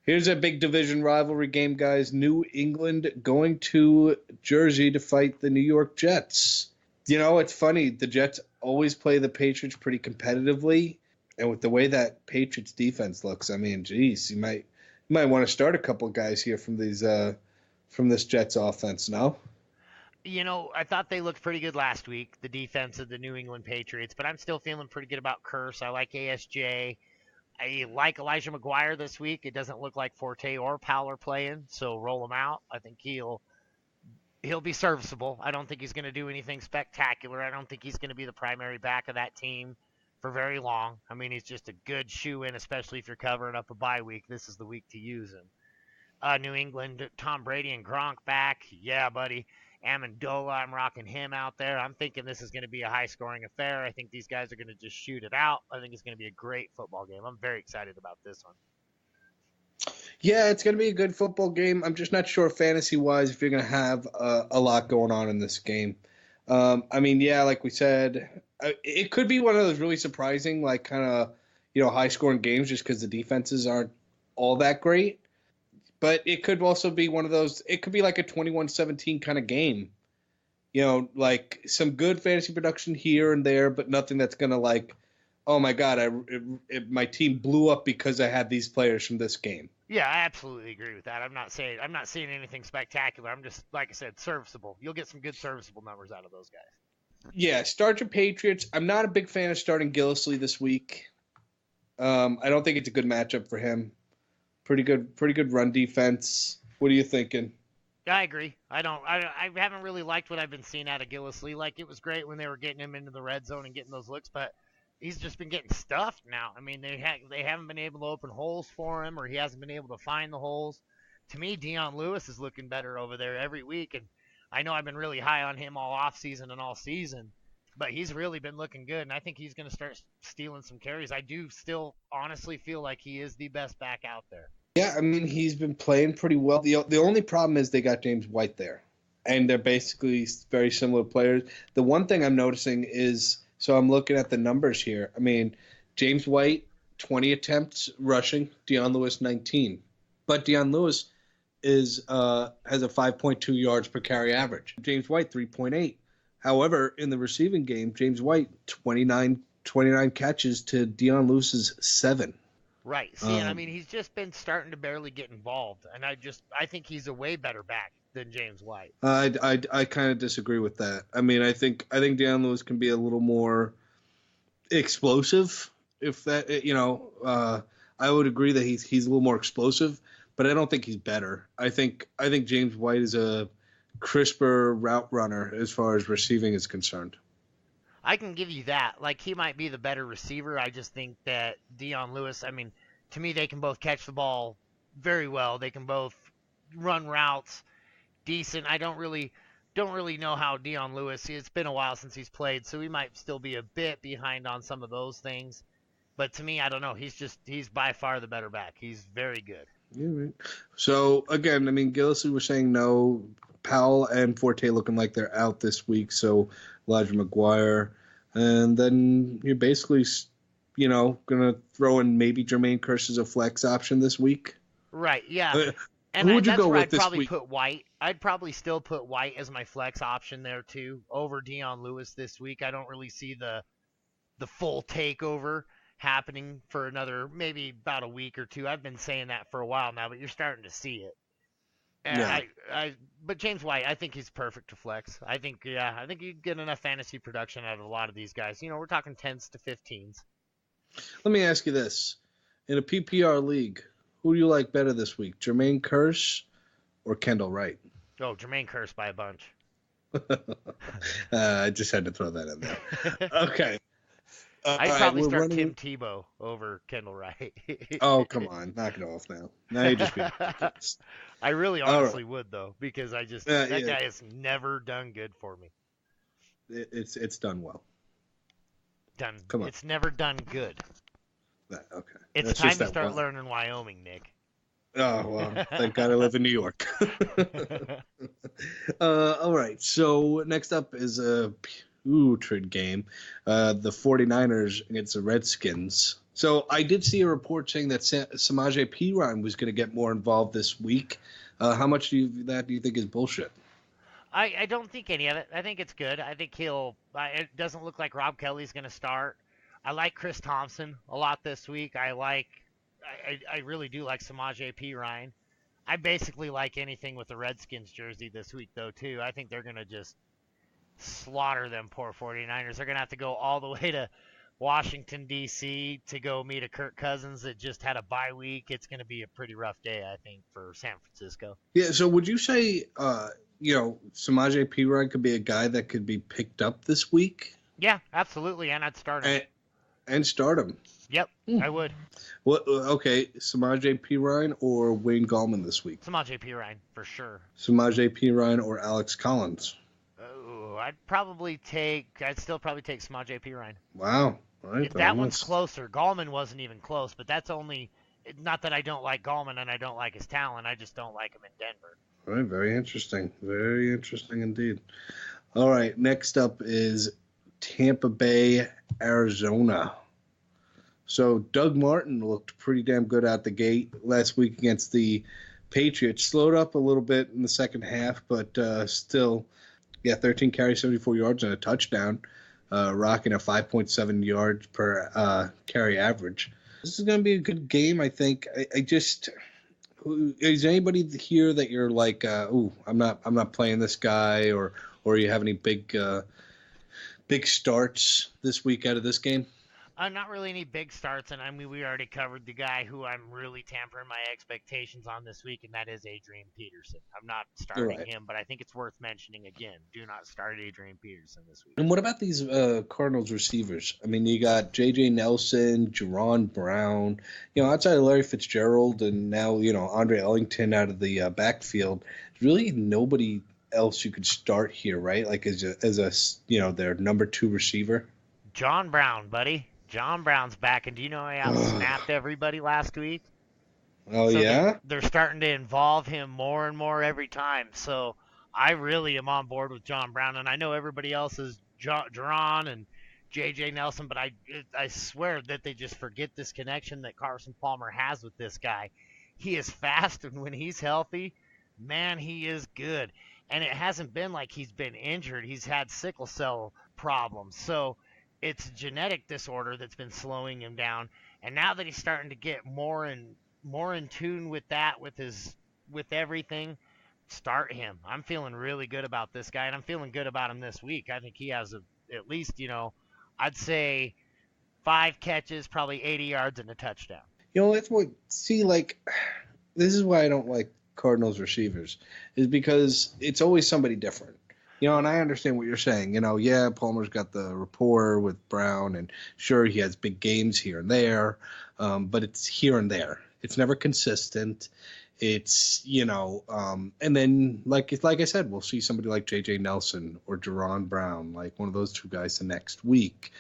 Here's a big division rivalry game, guys. New England going to Jersey to fight the New York Jets. It's funny. The Jets always play the Patriots pretty competitively. And with the way that Patriots defense looks, I mean, geez, you might want to start a couple of guys here from this Jets offense, no? I thought they looked pretty good last week, the defense of the New England Patriots, but I'm still feeling pretty good about Curse. I like ASJ. I like Elijah McGuire this week. It doesn't look like Forte or Powell are playing, so roll him out. I think he'll be serviceable. I don't think he's going to do anything spectacular. I don't think he's going to be the primary back of that team for very long. I mean, he's just a good shoe-in, especially if you're covering up a bye week. This is the week to use him. New England, Tom Brady and Gronk back. Yeah, buddy. Amendola, I'm rocking him out there. I'm thinking this is going to be a high-scoring affair. I think these guys are going to just shoot it out. I think it's going to be a great football game. I'm very excited about this one. Yeah, it's going to be a good football game. I'm just not sure fantasy-wise if you're going to have a lot going on in this game. I mean, yeah, like we said, it could be one of those really surprising, like kind of, high-scoring games just because the defenses aren't all that great. But it could also be one of those – it could be like a 21-17 kind of game. Like some good fantasy production here and there, but nothing that's going to like, oh, my God, my team blew up because I had these players from this game. Yeah, I absolutely agree with that. I'm not seeing anything spectacular. I'm just, like I said, serviceable. You'll get some good serviceable numbers out of those guys. Yeah, start your Patriots. I'm not a big fan of starting Gillislee this week. I don't think it's a good matchup for him. Pretty good run defense. What are you thinking? I agree. I haven't really liked what I've been seeing out of Gillislee. Like, it was great when they were getting him into the red zone and getting those looks, but he's just been getting stuffed now. I mean, they haven't been able to open holes for him, or he hasn't been able to find the holes. To me, Dion Lewis is looking better over there every week, and I know I've been really high on him all off season and all season, but he's really been looking good, and I think he's going to start stealing some carries. I do still honestly feel like he is the best back out there. Yeah, I mean, he's been playing pretty well. The only problem is they got James White there, and they're basically very similar players. The one thing I'm noticing is, so I'm looking at the numbers here. I mean, James White, 20 attempts rushing, Dion Lewis, 19. But Dion Lewis has a 5.2 yards per carry average. James White, 3.8. However, in the receiving game, James White, 29 catches to Dion Lewis's 7. Right. See, and I mean, he's just been starting to barely get involved, and I think he's a way better back than James White. I kind of disagree with that. I mean, I think Dion Lewis can be a little more explosive. If that, I would agree that he's a little more explosive, but I don't think he's better. I think James White is a crisper route runner as far as receiving is concerned. I can give you that. Like, he might be the better receiver. I just think that Dion Lewis, I mean, to me, they can both catch the ball very well. They can both run routes decent. I don't really know how Dion Lewis, it's been a while since he's played, so he might still be a bit behind on some of those things. But to me, I don't know. He's by far the better back. He's very good. Yeah, right. So, again, I mean, Gillislee was saying no. Powell and Forte looking like they're out this week, so Elijah McGuire. And then you're basically, going to throw in maybe Jermaine Kearse as a flex option this week. Right, yeah. And who would you that's go where with this week? Put White. I'd probably still put White as my flex option there, too, over Dion Lewis this week. I don't really see the full takeover happening for another, maybe about a week or two. I've been saying that for a while now, but you're starting to see it. Yeah. But James White, I think he's perfect to flex. I think you get enough fantasy production out of a lot of these guys. We're talking 10s to 15s. Let me ask you this. In a PPR league, who do you like better this week, Jermaine Kearse or Kendall Wright? Oh, Jermaine Kearse by a bunch. I just had to throw that in there. Okay. I'd probably start Tim Tebow over Kendall Wright. Oh, come on. Knock it off now. Now you're just being ridiculous. I really honestly would, though, because that guy has never done good for me. It's done well. Come on. It's never done good. Okay. It's That's time to start learning Wyoming, Nick. Oh, well, thank God I live in New York. All right. So next up is a putrid game. The 49ers against the Redskins. So I did see a report saying that Samaje Perine was going to get more involved this week. How much do you think is bullshit? I don't think any of it. I think it's good. I think it doesn't look like Rob Kelly's going to start. I like Chris Thompson a lot this week. I really do like Samaje Perine. I basically like anything with the Redskins jersey this week, though, too. I think they're going to just slaughter them poor 49ers. They're going to have to go all the way to Washington, D.C. to go meet a Kirk Cousins that just had a bye week. It's going to be a pretty rough day, I think, for San Francisco. Yeah, so would you say, Samaje Perine could be a guy that could be picked up this week? Yeah, absolutely, and I'd start him. And start him. Yep, I would. Well, okay, Samaje Perine or Wayne Gallman this week? Samaje Perine, for sure. Samaje Perine or Alex Collins? Oh, I'd still probably take Samaje Perine. Wow. Right, that one's closer. Gallman wasn't even close, but that's only – not that I don't like Gallman and I don't like his talent. I just don't like him in Denver. All right, very interesting. Very interesting indeed. All right, next up is Tampa Bay, Arizona. So Doug Martin looked pretty damn good out the gate last week against the Patriots. Slowed up a little bit in the second half, but still, 13 carries, 74 yards, and a touchdown, rocking a 5.7 yards per carry average. This is going to be a good game, I think. Is anybody here that you're like, I'm not playing this guy, or you have any big starts this week out of this game? Not really any big starts, and I mean we already covered the guy who I'm really tampering my expectations on this week, and that is Adrian Peterson. I'm not starting Right. him, but I think it's worth mentioning again. Do not start Adrian Peterson this week. And what about these Cardinals receivers? I mean, you got J.J. Nelson, Jerron Brown, outside of Larry Fitzgerald, and now, Andre Ellington out of the backfield. There's really nobody else you could start here, right? Like as a their number 2 receiver. John Brown, buddy. John Brown's back, and do you know he outsnapped everybody last week? Oh, So yeah? they're starting to involve him more and more every time. So I really am on board with John Brown, and I know everybody else is Jerron and J.J. Nelson, but I swear that they just forget this connection that Carson Palmer has with this guy. He is fast, and when he's healthy, man, he is good. And it hasn't been like he's been injured. He's had sickle cell problems. So it's a genetic disorder that's been slowing him down. And now that he's starting to get more in tune with that, with everything, start him. I'm feeling really good about this guy, and I'm feeling good about him this week. I think he has at least, I'd say 5 catches, probably 80 yards and a touchdown. That's what, this is why I don't like Cardinals receivers, is because it's always somebody different. And I understand what you're saying. Yeah, Palmer's got the rapport with Brown, and sure, he has big games here and there, but it's here and there. It's never consistent. It's, and then, like I said, we'll see somebody like J.J. Nelson or Jerron Brown, like one of those 2 guys the next week.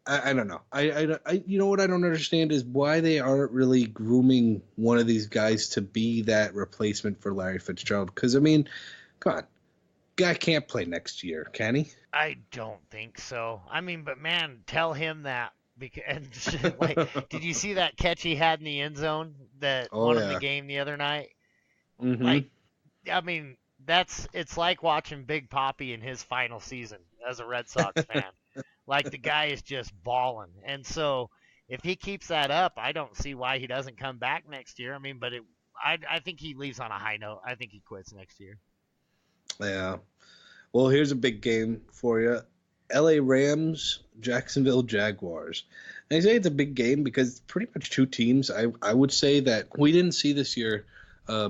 I don't know. I what I don't understand is why they aren't really grooming one of these guys to be that replacement for Larry Fitzgerald. Because, I mean, come on. Guy can't play next year, can he? I don't think so. I mean, but man, tell him that. And did you see that catch he had in the end zone that won him the game the other night? Mm-hmm. I mean, it's like watching Big Papi in his final season as a Red Sox fan. Like, the guy is just balling. And so if he keeps that up, I don't see why he doesn't come back next year. I mean, but I think he leaves on a high note. I think he quits next year. Yeah. Well, here's a big game for you. LA Rams, Jacksonville Jaguars. And I say it's a big game because it's pretty much 2 teams. I would say that we didn't see this year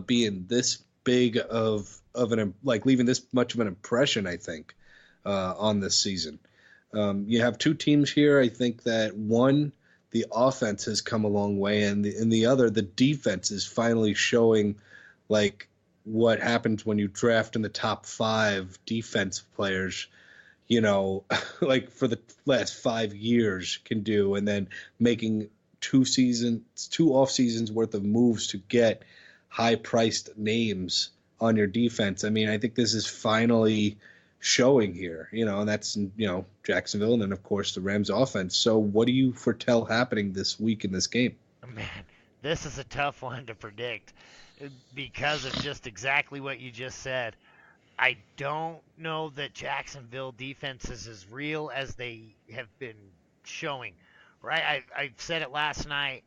being this big of leaving this much of an impression, I think, on this season. You have 2 teams here. I think that one, the offense has come a long way, and the other, the defense is finally showing what happens when you draft in the top 5 defensive players, for the last 5 years can do, and then making 2 off seasons worth of moves to get high-priced names on your defense. I mean, I think this is finally showing here, and that's, Jacksonville, and then, of course, the Rams offense. So what do you foretell happening this week in this game? Man, this is a tough one to predict because of just exactly what you just said. I don't know that Jacksonville defense is as real as they have been showing, right? I said it last night.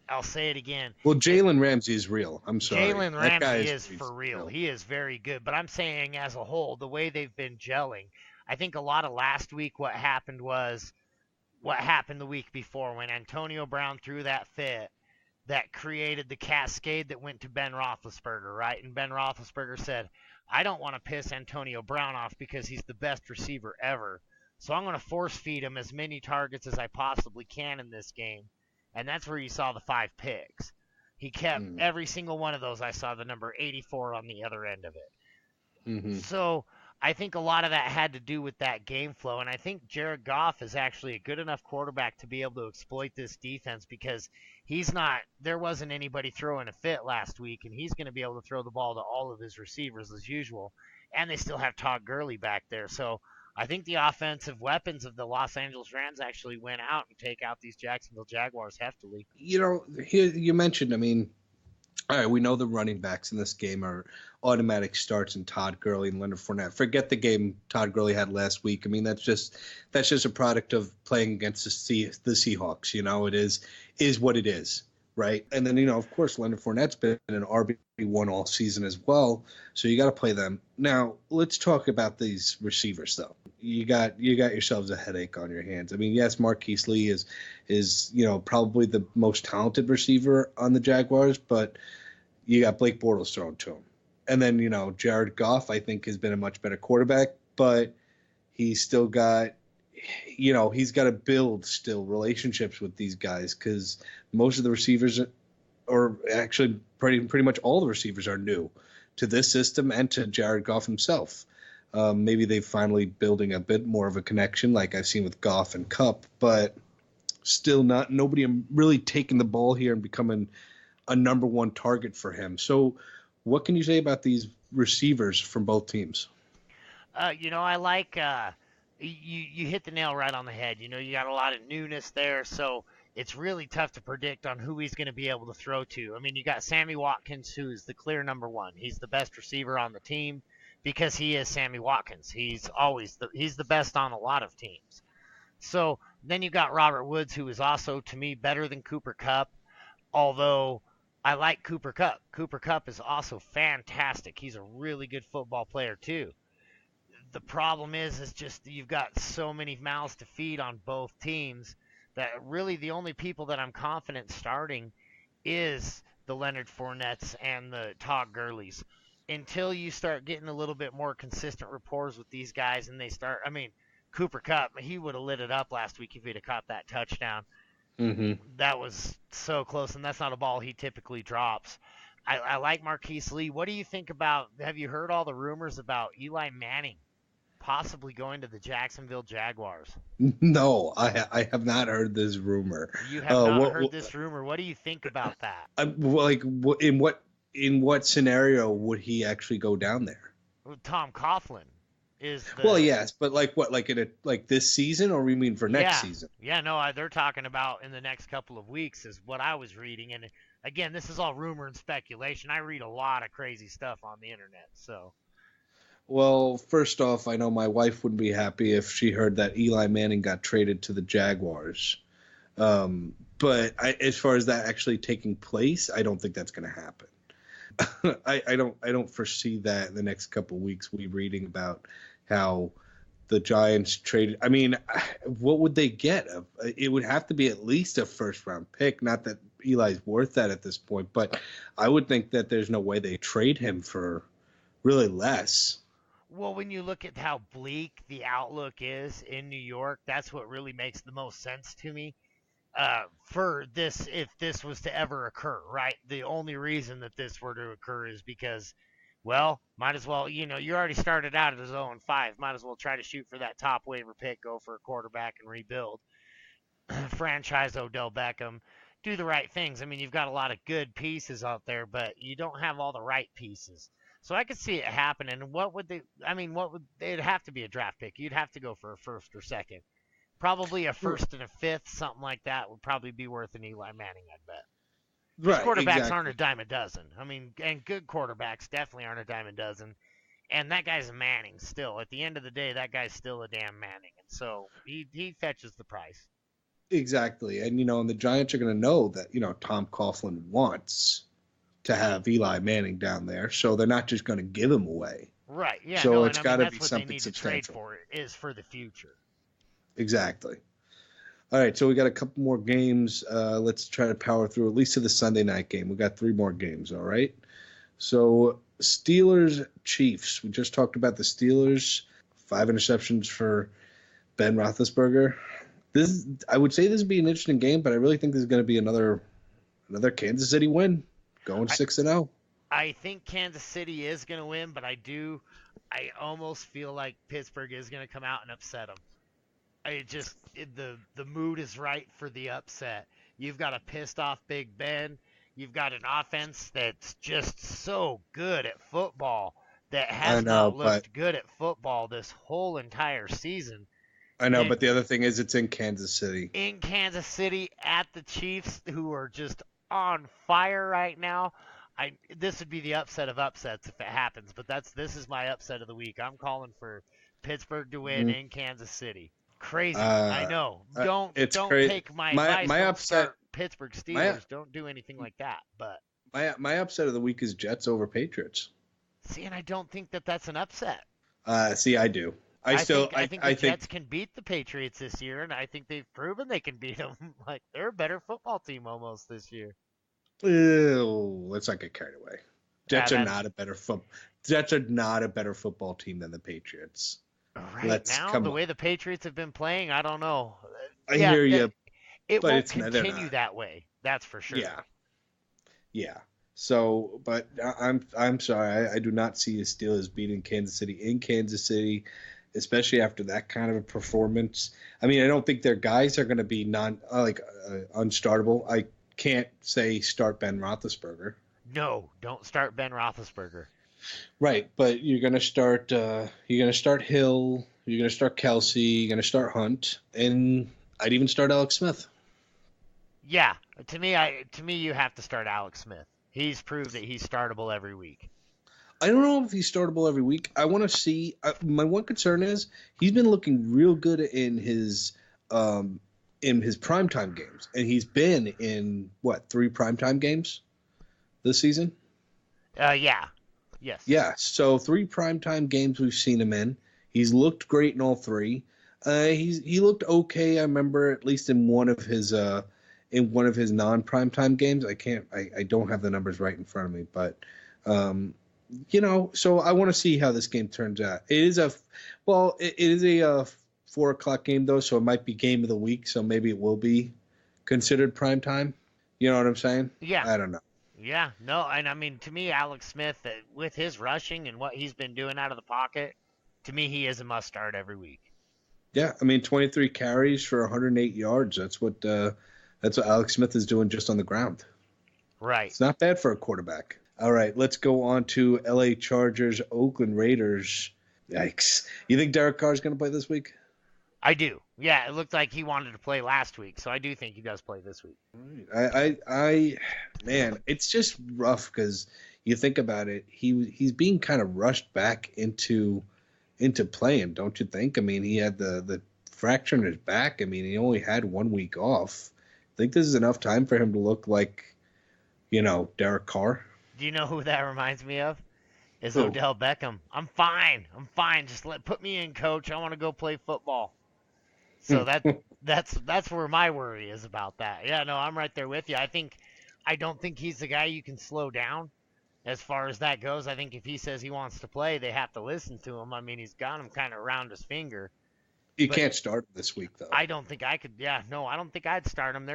I'll say it again. Well, Jalen Ramsey is real. I'm sorry. Jalen Ramsey is for real. He is very good. But I'm saying as a whole, the way they've been gelling, I think a lot of last week what happened the week before when Antonio Brown threw that fit that created the cascade that went to Ben Roethlisberger, right? And Ben Roethlisberger said, I don't want to piss Antonio Brown off because he's the best receiver ever. So I'm going to force feed him as many targets as I possibly can in this game. And that's where you saw the 5 picks. He kept every single one of those. I saw the number 84 on the other end of it. Mm-hmm. So I think a lot of that had to do with that game flow. And I think Jared Goff is actually a good enough quarterback to be able to exploit this defense because there wasn't anybody throwing a fit last week, and he's going to be able to throw the ball to all of his receivers as usual. And they still have Todd Gurley back there. So I think the offensive weapons of the Los Angeles Rams actually went out and take out these Jacksonville Jaguars heftily. Here you mentioned, I mean, all right, we know the running backs in this game are automatic starts in Todd Gurley and Leonard Fournette. Forget the game Todd Gurley had last week. I mean, that's just a product of playing against the Seahawks. It is what it is. right? And then, of course, Leonard Fournette's been an RB1 all season as well, so you got to play them. Now, let's talk about these receivers, though. You got yourselves a headache on your hands. I mean, yes, Marquise Lee is probably the most talented receiver on the Jaguars, but you got Blake Bortles thrown to him. And then, Jared Goff, I think, has been a much better quarterback, but he's still got he's got to build still relationships with these guys because most of the receivers, or actually pretty much all the receivers, are new to this system and to Jared Goff himself. Maybe they're finally building a bit more of a connection like I've seen with Goff and Kupp, but still nobody really taking the ball here and becoming a number one target for him. So what can you say about these receivers from both teams? I like you hit the nail right on the head. You got a lot of newness there, so it's really tough to predict on who he's going to be able to throw to. I mean, you got Sammy Watkins, who's the clear number one. He's the best receiver on the team because he is Sammy Watkins. He's the best on a lot of teams. So then you got Robert Woods, who is also, to me, better than Cooper Kupp, although I like Cooper Kupp. Cooper Kupp is also fantastic. He's a really good football player, too. The problem is just you've got so many mouths to feed on both teams that really the only people that I'm confident starting is the Leonard Fournettes and the Todd Gurleys. Until you start getting a little bit more consistent rapport with these guys and they start, Cooper Kupp, he would have lit it up last week if he'd have caught that touchdown. Mm-hmm. That was so close, and that's not a ball he typically drops. I like Marquise Lee. What do you think about, have you heard all the rumors about Eli Manning possibly going to the Jacksonville Jaguars? No, I have not heard this rumor. You have not heard this rumor. What do you think about that? In what scenario would he actually go down there? Well, Tom Coughlin is the... Well, yes, but like this season, or we mean for next season? Yeah, no, they're talking about in the next couple of weeks is what I was reading. And again, this is all rumor and speculation. I read a lot of crazy stuff on the internet, so... Well, first off, I know my wife wouldn't be happy if she heard that Eli Manning got traded to the Jaguars. But as far as that actually taking place, I don't think that's going to happen. I don't foresee that in the next couple of weeks. We're reading about how the Giants traded. I mean, what would they get? It would have to be at least a first-round pick. Not that Eli's worth that at this point, but I would think that there's no way they trade him for really less. Well, when you look at how bleak the outlook is in New York, that's what really makes the most sense to me. For this, if this was to ever occur, right? The only reason that this were to occur is because, well, might as well, you already started out as 0-5. Might as well try to shoot for that top waiver pick, go for a quarterback and rebuild. Franchise Odell Beckham. Do the right things. I mean, you've got a lot of good pieces out there, but you don't have all the right pieces. So I could see it happening. It'd have to be a draft pick. You'd have to go for a first or second. Probably a first and a fifth, something like that would probably be worth an Eli Manning, I'd bet. Right, quarterbacks aren't a dime a dozen. And good quarterbacks definitely aren't a dime a dozen. And that guy's a Manning still. At the end of the day, that guy's still a damn Manning. And so he fetches the price. Exactly. And, and the Giants are going to know that, Tom Coughlin wants to have Eli Manning down there, so they're not just going to give him away. Right. Yeah. So it's got to be something something they need substantial. To trade for is for the future. Exactly. All right, so we got a couple more games. Let's try to power through at least to the Sunday night game. We got 3 more games. All right. So Steelers Chiefs. We just talked about the Steelers. 5 interceptions for Ben Roethlisberger. I would say this would be an interesting game, but I really think this is going to be another Kansas City win. Going 6-0. I think Kansas City is going to win, but I almost feel like Pittsburgh is going to come out and upset them. The mood is right for the upset. You've got a pissed off Big Ben. You've got an offense that's just so good at football that has not looked good at football this whole entire season. I know, but the other thing is it's in Kansas City. In Kansas City at the Chiefs, who are just on fire right now. This would be the upset of upsets if it happens, but this is my upset of the week. I'm calling for Pittsburgh to win in Kansas City. Crazy, I know. Don't take my advice. My upset. Pittsburgh Steelers don't do anything like that. But my upset of the week is Jets over Patriots. see, and I don't think that's an upset. See, I do. I think the Jets can beat the Patriots this year, and I think they've proven they can beat them. Like, they're a better football team almost this year. Let's not get carried away. Jets are not a better football team than the Patriots. Right now, the way the Patriots have been playing, I don't know. I hear you. It won't continue that way. That's for sure. Yeah. So, but I'm sorry. I do not see the Steelers beating Kansas City in Kansas City, especially after that kind of a performance. I mean, I don't think their guys are going to be unstartable. I can't say start Ben Roethlisberger. No, don't start Ben Roethlisberger. Right, but you're going to start Hill, you're going to start Kelsey, you're going to start Hunt, and I'd even start Alex Smith. Yeah, to me, you have to start Alex Smith. He's proved that he's startable every week. I don't know if he's startable every week. I want to see. My one concern is he's been looking real good in his primetime games, and he's been in 3 primetime games this season. Yeah. Yes. Yeah. So 3 primetime games we've seen him in. He's looked great in all 3. He looked okay. I remember at least in one of his non-primetime games. I don't have the numbers right in front of me, but so I want to see how this game turns out. It is a 4:00 game though, so it might be game of the week. So maybe it will be considered primetime. You know what I'm saying? Yeah. I don't know. Yeah. No, and I mean, to me, Alex Smith, with his rushing and what he's been doing out of the pocket, to me, he is a must-start every week. Yeah, I mean, 23 carries for 108 yards. That's what Alex Smith is doing just on the ground. Right. It's not bad for a quarterback. All right, let's go on to L.A. Chargers, Oakland Raiders. Yikes. You think Derek Carr is going to play this week? I do. Yeah, it looked like he wanted to play last week, so I do think he does play this week. Man, it's just rough because you think about it. He's being kind of rushed back into playing, don't you think? I mean, he had the fracture in his back. I mean, he only had 1 week off. I think this is enough time for him to look like, Derek Carr. Do you know who that reminds me of? Is Who? Odell Beckham. I'm fine. Just put me in, coach. I want to go play football. So that's where my worry is about that. Yeah, no, I'm right there with you. I don't think he's the guy you can slow down as far as that goes. I think if he says he wants to play, they have to listen to him. I mean, he's got him kind of around his finger. You can't start this week, though. I don't think I could. Yeah, no, I don't think I'd start him.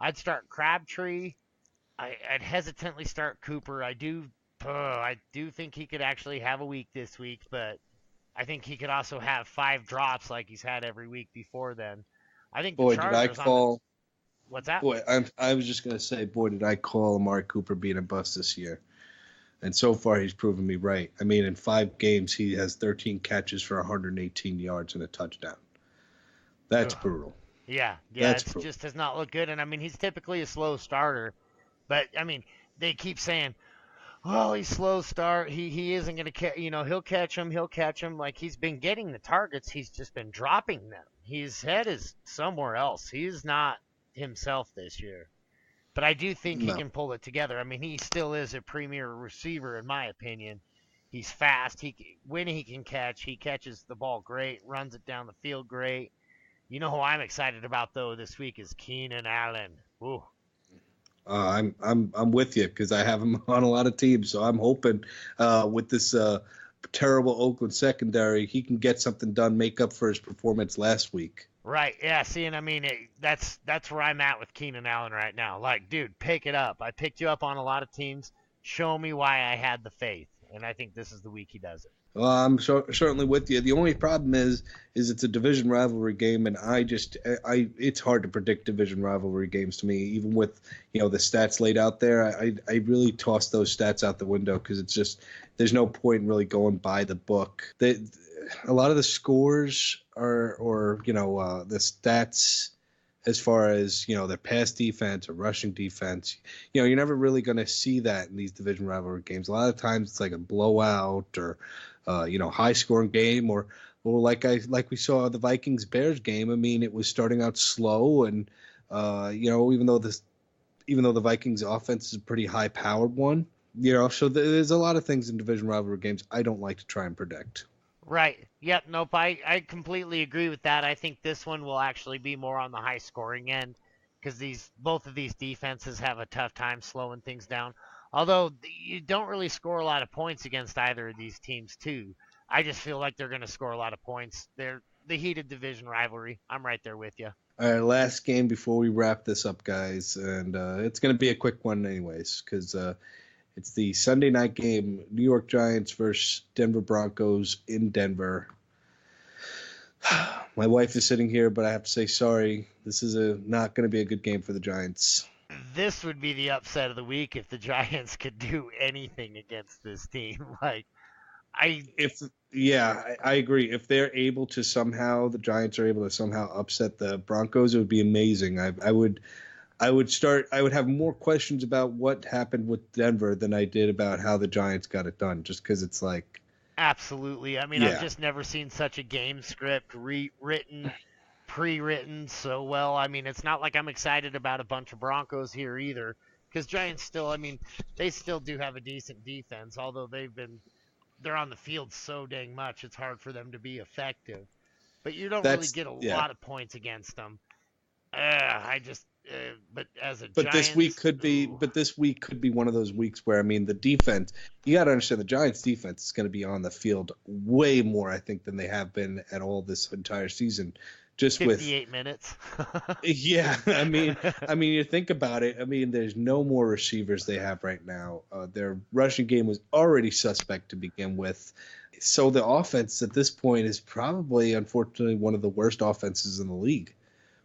I'd start Crabtree. I'd hesitantly start Cooper. I do think he could actually have a week this week, but I think he could also have 5 drops like he's had every week before then. I think the Chargers what's that? Boy, I was just going to say, did I call Amari Cooper being a bust this year. And so far, he's proven me right. I mean, in 5 games, he has 13 catches for 118 yards and a touchdown. That's brutal. Yeah, it just does not look good. And, I mean, he's typically a slow starter. But, I mean, they keep saying, oh, he's slow start. He isn't going to catch, he'll catch him. Like, he's been getting the targets. He's just been dropping them. His head is somewhere else. He's not himself this year. But I do think he can pull it together. I mean, he still is a premier receiver, in my opinion. He's fast. When he can catch, he catches the ball great, runs it down the field great. You know who I'm excited about, though, this week is Keenan Allen. Ooh. I'm with you because I have him on a lot of teams, so I'm hoping with this terrible Oakland secondary, he can get something done, make up for his performance last week. Right. Yeah. See, and I mean, that's where I'm at with Keenan Allen right now. Like, dude, pick it up. I picked you up on a lot of teams. Show me why I had the faith, and I think this is the week he does it. Well, I'm certainly with you. The only problem is it's a division rivalry game, and it's hard to predict division rivalry games to me, even with the stats laid out there. I really toss those stats out the window because it's just there's no point in really going by the book. A lot of the scores or the stats as far as their pass defense or rushing defense, you're never really going to see that in these division rivalry games. A lot of times it's like a blowout or high scoring game or like we saw the Vikings Bears game. I mean, it was starting out slow and Even though the Vikings offense is a pretty high powered one, so there's a lot of things in division rivalry games I don't like to try and predict. Right. Yep. Nope. I completely agree with that. I think this one will actually be more on the high scoring end because both of these defenses have a tough time slowing things down. Although you don't really score a lot of points against either of these teams too. I just feel like they're going to score a lot of points. They're the heated division rivalry. I'm right there with you. All right, last game before we wrap this up, guys, and it's going to be a quick one anyways because it's the Sunday night game, New York Giants versus Denver Broncos in Denver. My wife is sitting here, but I have to say sorry. This is not going to be a good game for the Giants. This would be the upset of the week if the Giants could do anything against this team. I agree. If they're able to the Giants are able to somehow upset the Broncos, it would be amazing. I would have more questions about what happened with Denver than I did about how the Giants got it done, just because it's like. Absolutely. I mean, yeah. I've just never seen such a game script pre-written so well. I mean, it's not like I'm excited about a bunch of Broncos here either, because Giants they still do have a decent defense, although they're on the field so dang much, it's hard for them to be effective. But you don't really get a lot of points against them. But this week could be one of those weeks where, I mean, the defense, you got to understand the Giants defense is going to be on the field way more, I think, than they have been at all this entire season. Just 58 minutes. Yeah, I mean, you think about it. I mean, there's no more receivers they have right now. Their rushing game was already suspect to begin with. So the offense at this point is probably, unfortunately, one of the worst offenses in the league.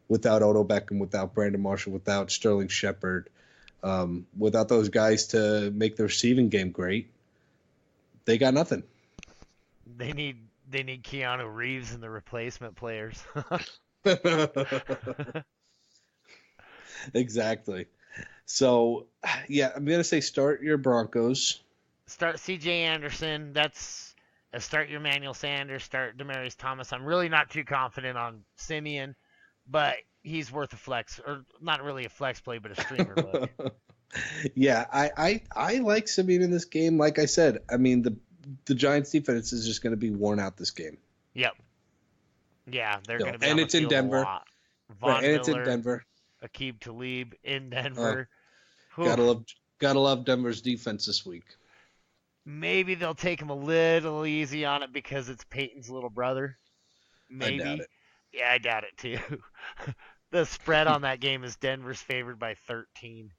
Without Odell Beckham, without Brandon Marshall, without Sterling Shepard, without those guys to make the receiving game great, they got nothing. They need Keanu Reeves and the replacement players. Exactly. So, yeah, I'm going to say start your Broncos. Start C.J. Anderson. Start your Emmanuel Sanders. Start Demaryius Thomas. I'm really not too confident on Simeon, but he's worth a flex, or not really a flex play, but a streamer look. Yeah, I like Simeon in this game. Like I said, I mean, the Giants defense is just going to be worn out this game. Yep. Yeah, they're going to be on and the it's in field Denver. a lot. Von Miller, it's in Denver. Aqib Talib in Denver. Gotta love Denver's defense this week. Maybe they'll take him a little easy on it because it's Peyton's little brother. Maybe. I doubt it. Yeah, I doubt it too. The spread on that game is Denver's favored by 13.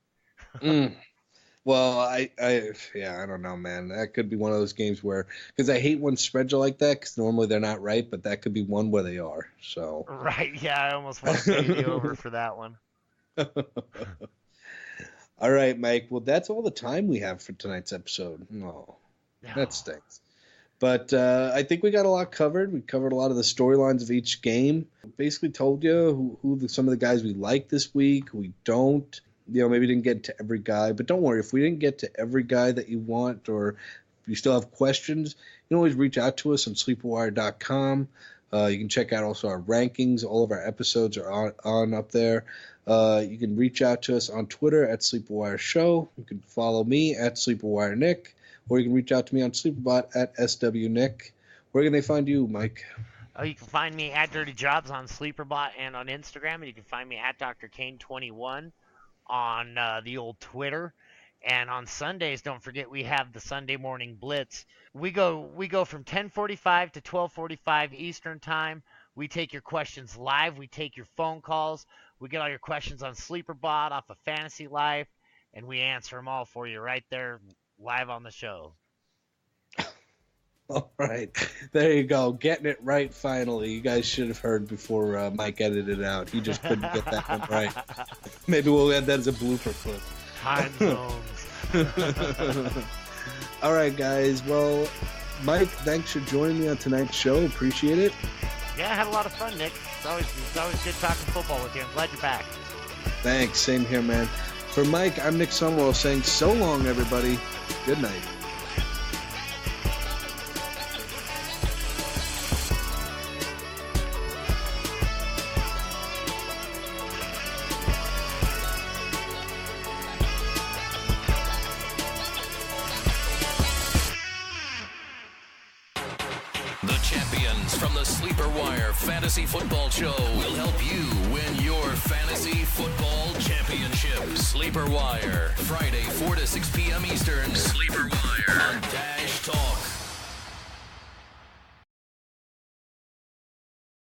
Well, I don't know, man. That could be one of those games where, because I hate when spreads are like that, because normally they're not right, but that could be one where they are. So. Right. Yeah, I almost want to pay you over for that one. All right, Mike. Well, that's all the time we have for tonight's episode. No, that stinks. But I think we got a lot covered. We covered a lot of the storylines of each game. Basically told you who some of the guys we like this week, who we don't. Maybe didn't get to every guy. But don't worry, if we didn't get to every guy that you want, or if you still have questions, you can always reach out to us on sleeperwire.com. You can check out also our rankings. All of our episodes are on up there. You can reach out to us on Twitter at Sleeperwire Show. You can follow me at Sleeperwire Nick. Or you can reach out to me on Sleeperbot at SWNick. Where can they find you, Mike? You can find me at Dirty Jobs on Sleeperbot and on Instagram. And you can find me at Dr. Kane21 on the old Twitter. And on Sundays, don't forget, we have the Sunday Morning Blitz. We go from 10:45 to 12:45 Eastern Time. We take your questions live. We take your phone calls. We get all your questions on Sleeperbot off of Fantasy Life. And we answer them all for you right there live on the show. All right. There you go. Getting it right finally. You guys should have heard before Mike edited it out. He just couldn't get that one right. Maybe we'll add that as a blooper clip. Time zones. All right, guys. Well, Mike, thanks for joining me on tonight's show. Appreciate it. Yeah, I had a lot of fun, Nick. It's always good talking football with you. I'm glad you're back. Thanks. Same here, man. For Mike, I'm Nick Summerall saying so long, everybody. Good night. The champions from the Sleeper Wire Fantasy Football Show will help you win your fantasy football championship. Sleeper Wire, Friday 4 to 6 p.m. Eastern. Sleeper Wire on Dash Talk.